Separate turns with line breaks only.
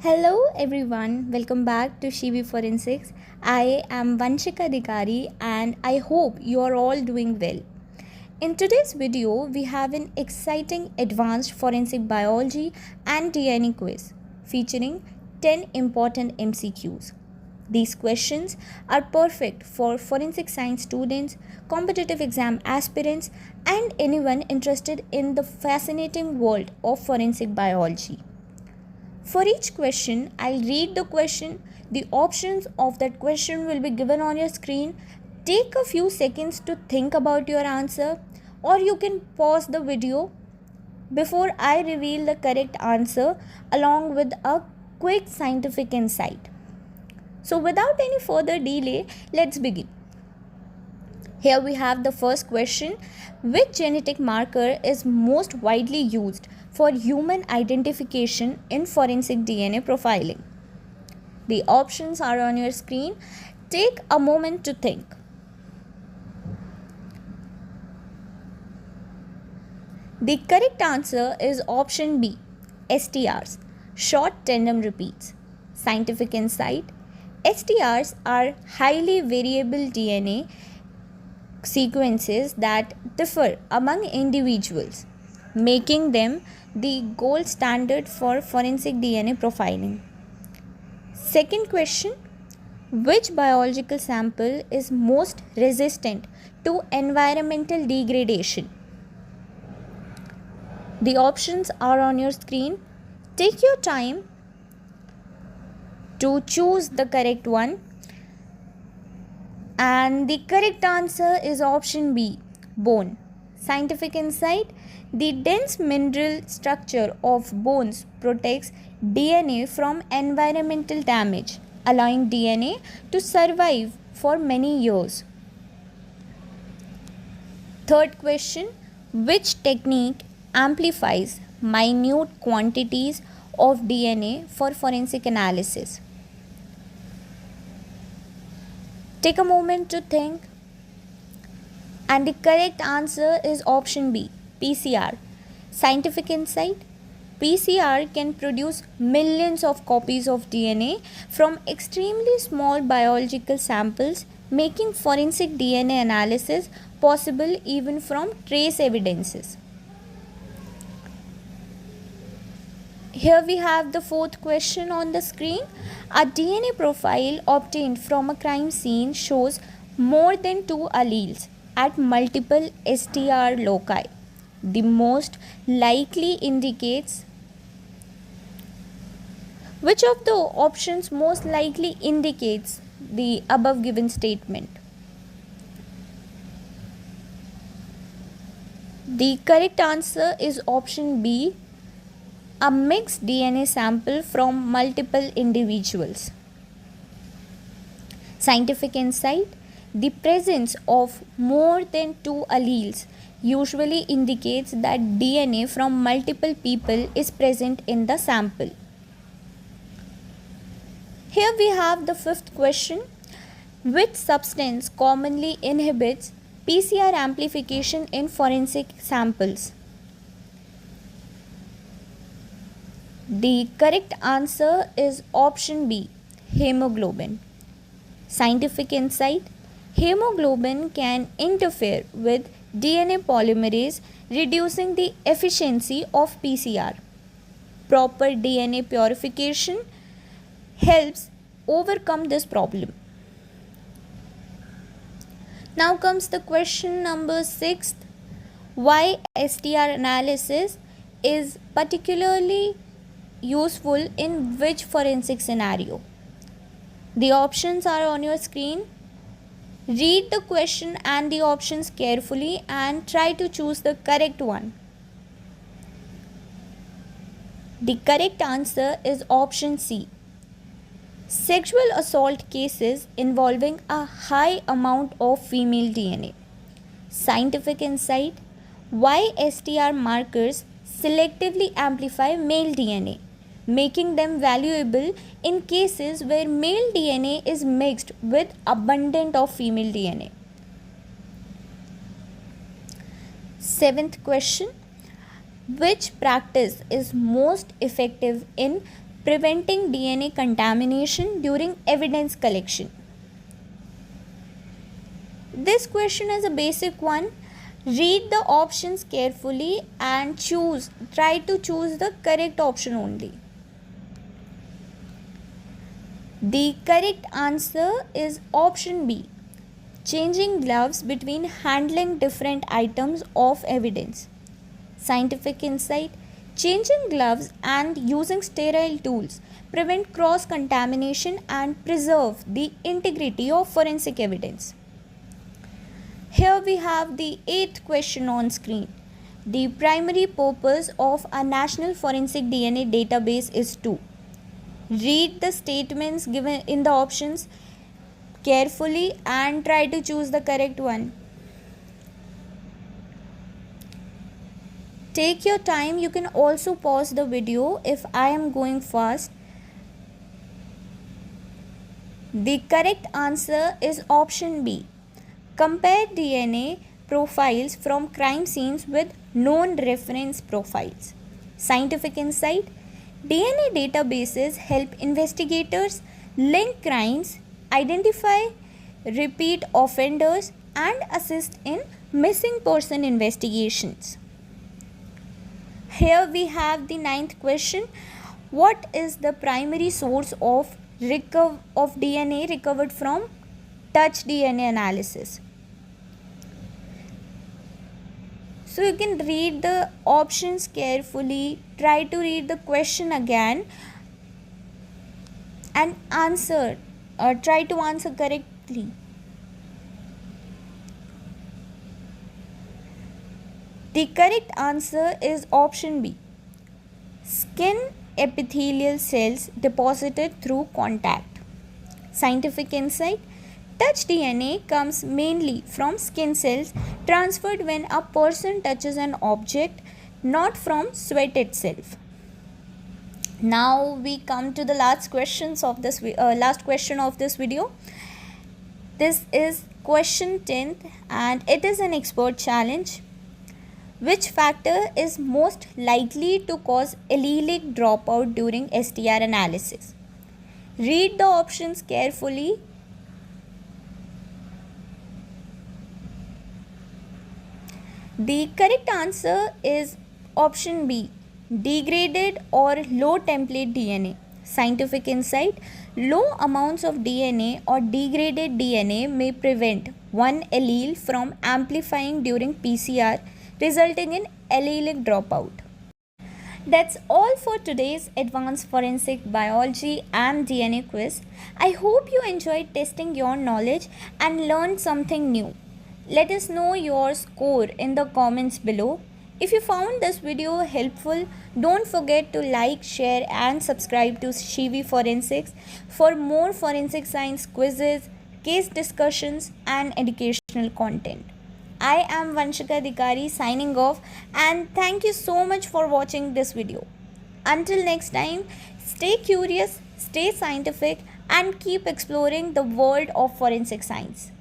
Hello everyone, welcome back to Shivi Forensics. I am Vanshika Adhikari and I hope you are all doing well. In today's video, we have an exciting advanced forensic biology and DNA quiz featuring 10 important MCQs. These questions are perfect for forensic science students, competitive exam aspirants, and anyone interested in the fascinating world of forensic biology. For each question, I'll read the question. The options of that question will be given on your screen. Take a few seconds to think about your answer, or you can pause the video before I reveal the correct answer along with a quick scientific insight. So, without any further delay, let's begin. Here we have the first question. Which genetic marker is most widely used for human identification in forensic DNA profiling? The options are on your screen. Take a moment to think. The correct answer is option B, STRs, short tandem repeats. Scientific insight: STRs are highly variable DNA sequences that differ among individuals, making them the gold standard for forensic DNA profiling. Second question: which biological sample is most resistant to environmental degradation? The options are on your screen. Take your time to choose the correct one. And the correct answer is option B, bone. Scientific insight: the dense mineral structure of bones protects DNA from environmental damage, allowing DNA to survive for many years. Third question: which technique amplifies minute quantities of DNA for forensic analysis? Take a moment to think. And the correct answer is option B, PCR. Scientific insight: PCR can produce millions of copies of DNA from extremely small biological samples, making forensic DNA analysis possible even from trace evidences. Here we have the fourth question on the screen. A DNA profile obtained from a crime scene shows more than 2 alleles at multiple STR loci. The most likely indicates. Which of the options most likely indicates the above given statement? The correct answer is option B, a mixed DNA sample from multiple individuals. Scientific insight: the presence of more than 2 alleles usually indicates that DNA from multiple people is present in the sample. Here we have the fifth question. Which substance commonly inhibits PCR amplification in forensic samples? The correct answer is option B, hemoglobin. Scientific insight: hemoglobin can interfere with DNA polymerase, reducing the efficiency of PCR. Proper DNA purification helps overcome this problem. Now comes the question number 6. Why STR analysis is particularly useful in which forensic scenario? The options are on your screen. Read the question and the options carefully and try to choose the correct one. The correct answer is option C, sexual assault cases involving a high amount of female DNA. Scientific insight: why STR markers selectively amplify male DNA, making them valuable in cases where male DNA is mixed with abundant of female DNA. Seventh question: which practice is most effective in preventing DNA contamination during evidence collection. This question is a basic one. Read the options carefully and try to choose the correct option only. The correct answer is option B. Changing gloves between handling different items of evidence. Scientific insight. Changing gloves and using sterile tools prevent cross-contamination and preserve the integrity of forensic evidence. Here we have the 8th question on screen. The primary purpose of a national forensic DNA database is to. Read the statements given in the options carefully and try to choose the correct one. Take your time. You can also pause the video if I am going fast. The correct answer is option B. Compare DNA profiles from crime scenes with known reference profiles. Scientific insight. DNA databases help investigators link crimes, identify repeat offenders, and assist in missing person investigations. Here we have the 9th question. What is the primary source of DNA recovered from touch DNA analysis? So you can read the options carefully, try to read the question again and try to answer correctly. The correct answer is option B. Skin epithelial cells deposited through contact. Scientific insight. Touch DNA comes mainly from skin cells transferred when a person touches an object, not from sweat itself. Now we come to the last question of this video. This is question 10th and it is an expert challenge. Which factor is most likely to cause allelic dropout during STR analysis? Read the options carefully. The correct answer is option B. Degraded or low template DNA. Scientific insight. Low amounts of DNA or degraded DNA may prevent one allele from amplifying during PCR, resulting in allelic dropout. That's all for today's Advanced Forensic Biology and DNA quiz. I hope you enjoyed testing your knowledge and learned something new. Let us know your score in the comments below. If you found this video helpful, don't forget to like, share and subscribe to Shivi Forensics for more forensic science quizzes, case discussions and educational content. I am Vanshika Adhikari signing off and thank you so much for watching this video. Until next time, stay curious, stay scientific and keep exploring the world of forensic science.